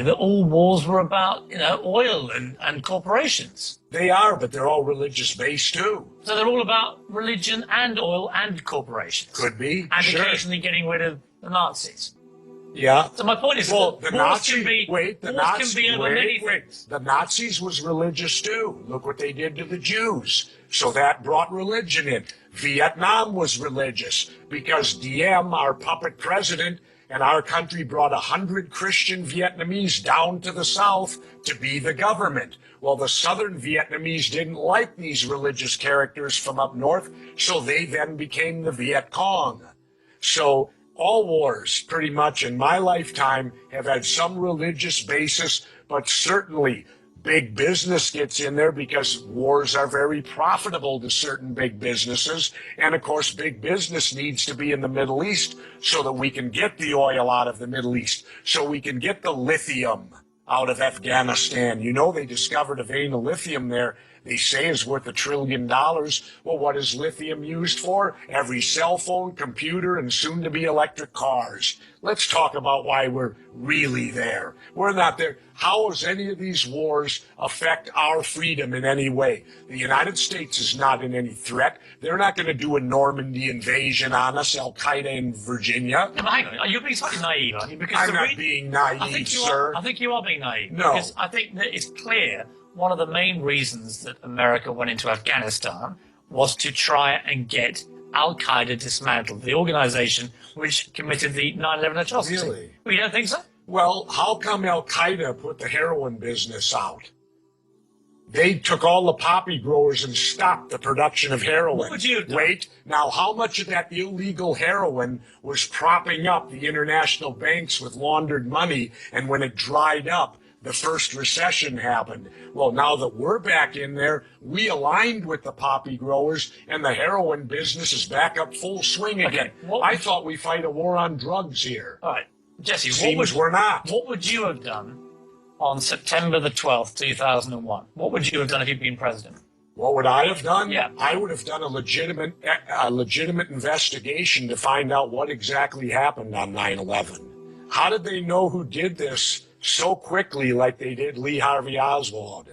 that all wars were about, oil and corporations. They are, but they're all religious-based too. So they're all about religion and oil and corporations. Could be, and sure. occasionally getting rid of the Nazis. Yeah. So my point is, well, the Nazis can be over many things. The Nazis was religious too. Look what they did to the Jews. So that brought religion in. Vietnam was religious because Diem, our puppet president, and our country brought 100 Christian Vietnamese down to the south to be the government. Well, the southern Vietnamese didn't like these religious characters from up north, so they then became the Viet Cong. So all wars, pretty much in my lifetime, have had some religious basis, but certainly big business gets in there because wars are very profitable to certain big businesses. And of course, big business needs to be in the Middle East so that we can get the oil out of the Middle East, so we can get the lithium out of Afghanistan. They discovered a vein of lithium there. They say is worth $1 trillion. Well, what is lithium used for? Every cell phone, computer, and soon to be electric cars. Let's talk about why we're really there. We're not there. How does any of these wars affect our freedom in any way? The United States is not in any threat. They're not going to do a Normandy invasion on us, Al-Qaeda in Virginia. No, hang on. You're being slightly naive, aren't you? Because I'm not being naive, sir. I think you are being naive. No. Because I think that it's clear one of the main reasons that America went into Afghanistan was to try and get Al-Qaeda dismantled, the organization which committed the 9/11 atrocity. Really? Well, you don't think so? Well, how come Al-Qaeda put the heroin business out? They took all the poppy growers and stopped the production of heroin. What would you have done? Wait, now how much of that illegal heroin was propping up the international banks with laundered money, and when it dried up, the first recession happened? Well, now that we're back in there, we aligned with the poppy growers, and the heroin business is back up full swing again. I thought we fight a war on drugs here. All right, Jesse, we're not. What would you have done on September the 12th, 2001? What would you have done if you'd been president? What would I have done? Yeah. I would have done a legitimate investigation to find out what exactly happened on 9/11. How did they know who did this so quickly like they did Lee Harvey Oswald?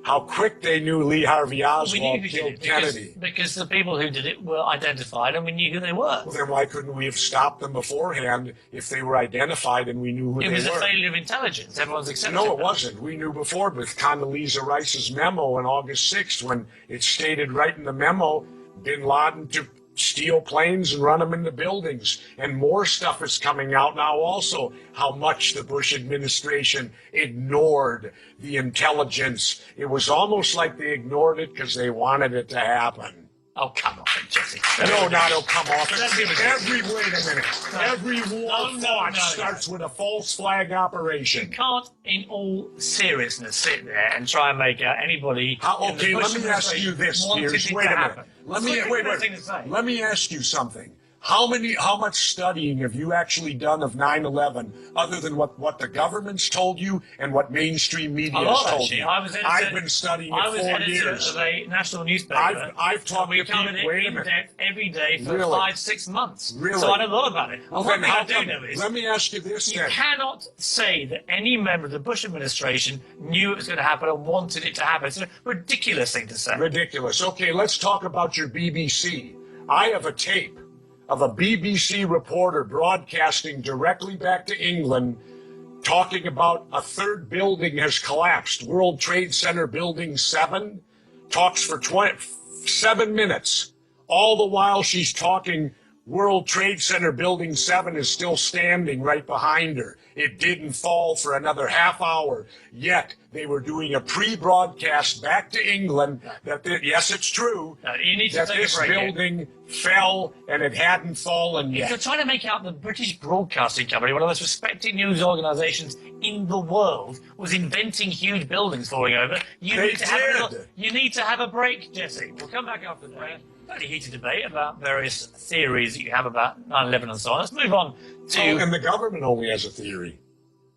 How quick they knew Lee Harvey Oswald killed Kennedy. Because the people who did it were identified and we knew who they were. Well, then why couldn't we have stopped them beforehand if they were identified and we knew who they were? It was a failure of intelligence. Everyone's accepting. No, it wasn't. We knew before with Condoleezza Rice's memo on August 6th when it stated right in the memo, bin Laden to steal planes and run them into buildings. And more stuff is coming out now also, how much the Bush administration ignored the intelligence. It was almost like they ignored it because they wanted it to happen. Oh, come on, Jesse. No, not oh, come off. Wait a minute. Every war fought starts with a false flag operation. You can't, in all seriousness, sit there and try and make out anybody. Okay, let me ask you this, Piers. Wait a minute. Let me ask you something. How much studying have you actually done of 9/11 other than what the government's told you and what mainstream media has told you? I've been studying it 4 years. I was editor of a national newspaper. I've talked to people. Wait a minute. Every day for 5-6 months. Really? So I know a lot about it. One thing I do know is, let me ask you this. You cannot say that any member of the Bush administration knew it was going to happen and wanted it to happen. It's a ridiculous thing to say. Ridiculous. Okay, let's talk about your BBC. I have a tape of a BBC reporter broadcasting directly back to England talking about a third building has collapsed. World Trade Center Building 7 talks for 7 minutes. All the while she's talking, World Trade Center Building 7 is still standing right behind her. It didn't fall for another half hour. Yet they were doing a pre-broadcast back to England that, yes, it's true, you need to that take this a break building fell and it hadn't fallen yet. If you're trying to make out the British Broadcasting Company, one of the most respected news organisations in the world, was inventing huge buildings falling over, you need to have a break, Jesse. We'll come back after the break. Very heated debate about various theories that you have about 9/11 and so on. Let's move on to... and the government only has a theory.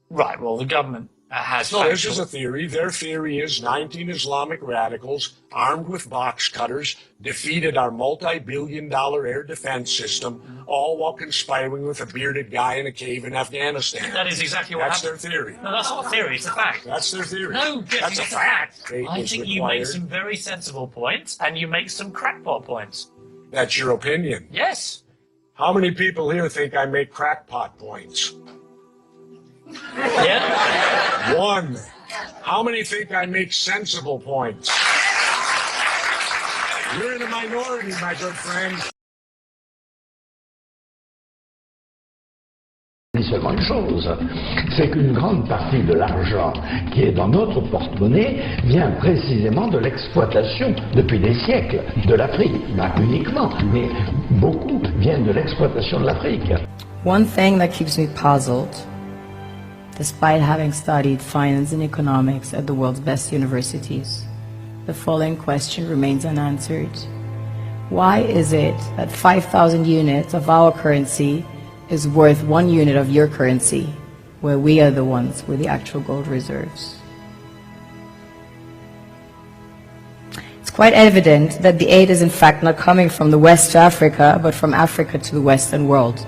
Right, well, the government has No, this factual... is a theory. Their theory is 19 Islamic radicals armed with box cutters defeated our multi-billion-dollar air defense system, all while conspiring with a bearded guy in a cave in Afghanistan. That is exactly what That's happened. their theory. No, that's not a theory, it's a fact. That's their theory. No, Jesse, That's a it's fact. I think you make some very sensible points, and you make some crackpot points. That's your opinion. Yes. How many people here think I make crackpot points? Yeah? One. How many think I make sensible points? You're in a minority, my good friend. Seulement une chose, c'est qu'une grande partie de l'argent qui est dans notre porte-monnaie vient précisément de l'exploitation depuis des siècles de l'Afrique. Pas uniquement, mais beaucoup viennent de l'exploitation de l'Afrique. One thing that keeps me puzzled, despite having studied finance and economics at the world's best universities, the following question remains unanswered. Why is it that 5,000 units of our currency is worth 1 unit of your currency, where we are the ones with the actual gold reserves? It's quite evident that the aid is in fact not coming from the West to Africa, but from Africa to the Western world.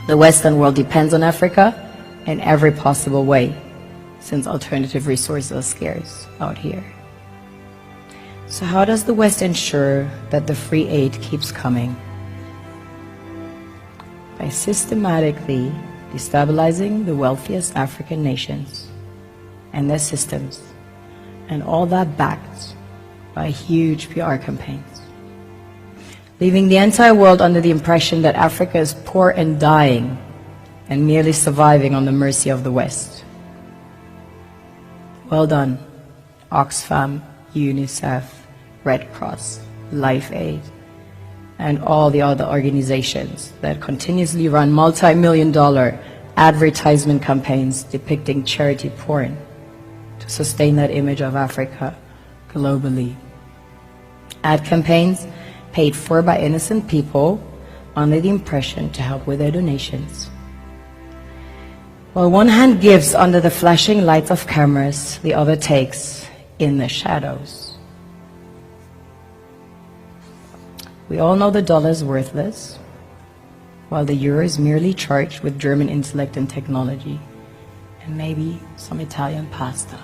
The Western world depends on Africa in every possible way, since alternative resources are scarce out here. So how does the West ensure that the free aid keeps coming? By systematically destabilizing the wealthiest African nations and their systems, and all that backed by huge PR campaigns, leaving the entire world under the impression that Africa is poor and dying and merely surviving on the mercy of the West. Well done, Oxfam, UNICEF, Red Cross, Life Aid, and all the other organizations that continuously run multi-million-dollar advertisement campaigns depicting charity porn to sustain that image of Africa globally. Ad campaigns paid for by innocent people under the impression to help with their donations. While one hand gives under the flashing lights of cameras, the other takes in the shadows. We all know the dollar is worthless, while the euro is merely charged with German intellect and technology, and maybe some Italian pasta.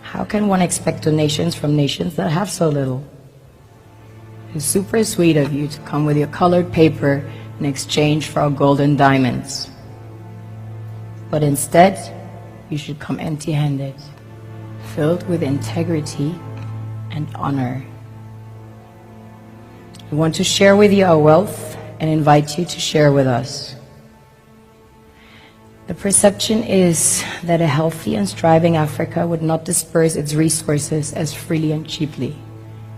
How can one expect donations from nations that have so little? It's super sweet of you to come with your colored paper in exchange for our gold and diamonds. But instead, you should come empty-handed, filled with integrity and honor. We want to share with you our wealth and invite you to share with us. The perception is that a healthy and thriving Africa would not disperse its resources as freely and cheaply,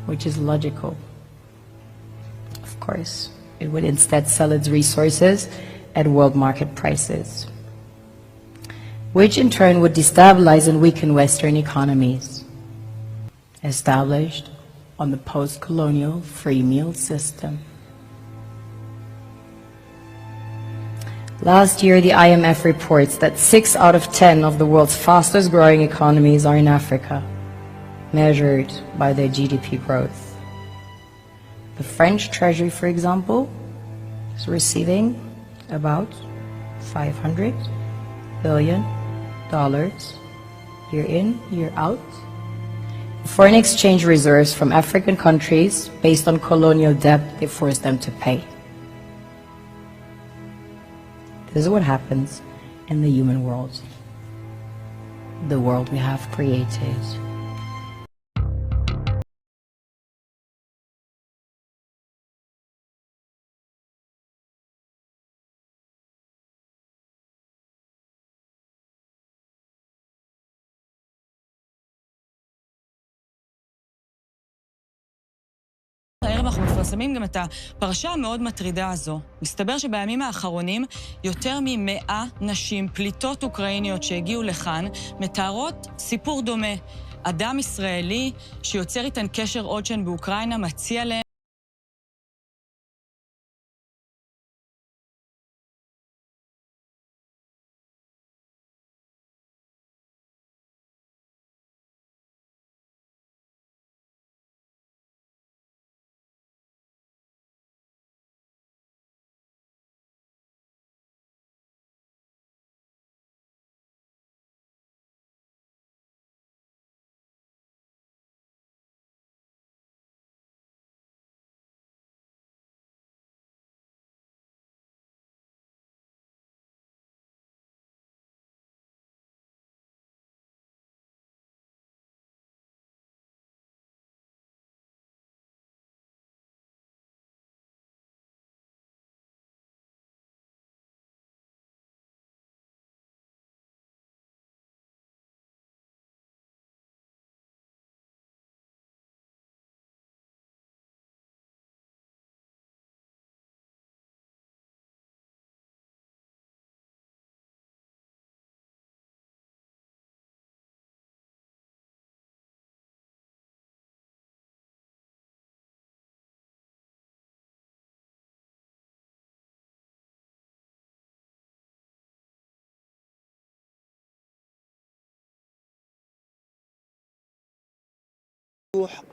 which is logical. Of course, it would instead sell its resources at world market prices, which in turn would destabilize and weaken Western economies, established on the post-colonial free meal system. Last year, the IMF reports that 6 out of 10 of the world's fastest growing economies are in Africa, measured by their GDP growth. The French Treasury, for example, is receiving about $500 billion year in, year out, foreign exchange reserves from African countries based on colonial debt they forced them to pay. This is what happens in the human world, the world we have created. הערב אנחנו מפרסמים גם את הפרשה המאוד מטרידה הזו. מסתבר שבימים האחרונים יותר מ100 נשים פליטות אוקראיניות שהגיעו לכאן מתארות סיפור דומה. אדם ישראלי שיוצר איתן קשר עודשן באוקראינה מציע להם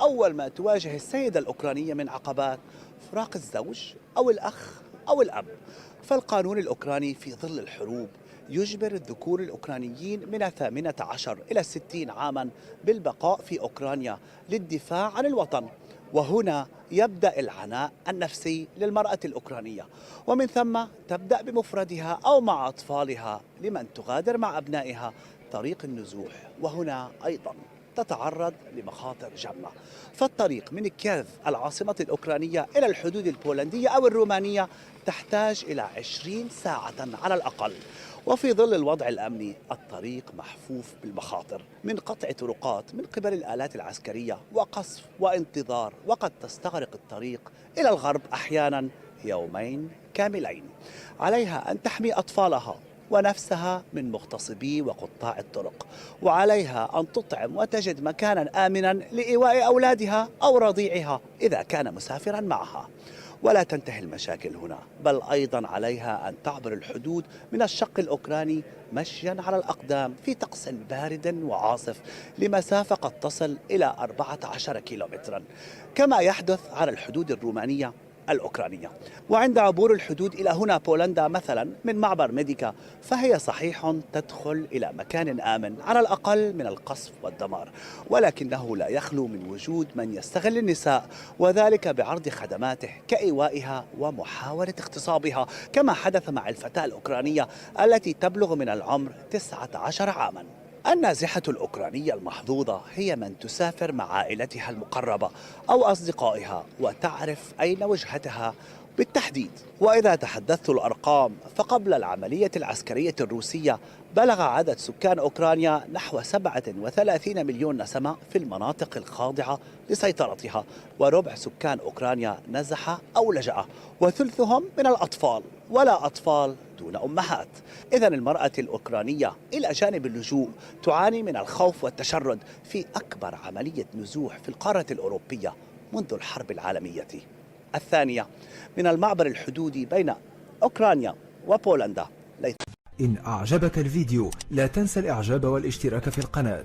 أول ما تواجه السيدة الأوكرانية من عقبات فراق الزوج أو الأخ أو الأب. فالقانون الأوكراني في ظل الحروب يجبر الذكور الأوكرانيين من 18 إلى 60 عاما بالبقاء في أوكرانيا للدفاع عن الوطن. وهنا يبدأ العناء النفسي للمرأة الأوكرانية، ومن ثم تبدأ بمفردها أو مع أطفالها لمن تغادر مع أبنائها طريق النزوح، وهنا أيضا تتعرض لمخاطر جمة. فالطريق من كييف العاصمة الأوكرانية إلى الحدود البولندية أو الرومانية تحتاج إلى 20 ساعة على الأقل. وفي ظل الوضع الأمني الطريق محفوف بالمخاطر من قطع طرقات من قبل الآلات العسكرية وقصف وانتظار، وقد تستغرق الطريق إلى الغرب أحيانا يومين كاملين. عليها أن تحمي أطفالها ونفسها من مغتصبي وقطاع الطرق، وعليها أن تطعم وتجد مكانا آمنا لإيواء أولادها أو رضيعها إذا كان مسافرا معها. ولا تنتهي المشاكل هنا، بل أيضا عليها أن تعبر الحدود من الشق الأوكراني مشيا على الأقدام في طقس بارد وعاصف لمسافة قد تصل إلى 14 كيلومترا، كما يحدث على الحدود الرومانية الأوكرانية. وعند عبور الحدود إلى هنا بولندا مثلا من معبر ميديكا، فهي صحيح تدخل إلى مكان آمن على الأقل من القصف والدمار، ولكنه لا يخلو من وجود من يستغل النساء، وذلك بعرض خدماته كإيوائها ومحاولة اغتصابها، كما حدث مع الفتاة الأوكرانية التي تبلغ من العمر 19 عاما. النازحة الأوكرانية المحظوظة هي من تسافر مع عائلتها المقربة أو أصدقائها وتعرف أين وجهتها بالتحديد. وإذا تحدثت الأرقام فقبل العملية العسكرية الروسية بلغ عدد سكان أوكرانيا نحو 37 مليون نسمة في المناطق الخاضعة لسيطرتها، وربع سكان أوكرانيا نزح أو لجأ، وثلثهم من الأطفال، ولا أطفال دون أمهات. إذن المرأة الأوكرانية إلى جانب اللجوء تعاني من الخوف والتشرد في أكبر عملية نزوح في القارة الأوروبية منذ الحرب العالمية الثانية من المعبر الحدودي بين أوكرانيا وبولندا. إن أعجبك الفيديو لا تنسى الإعجاب والاشتراك في القناة.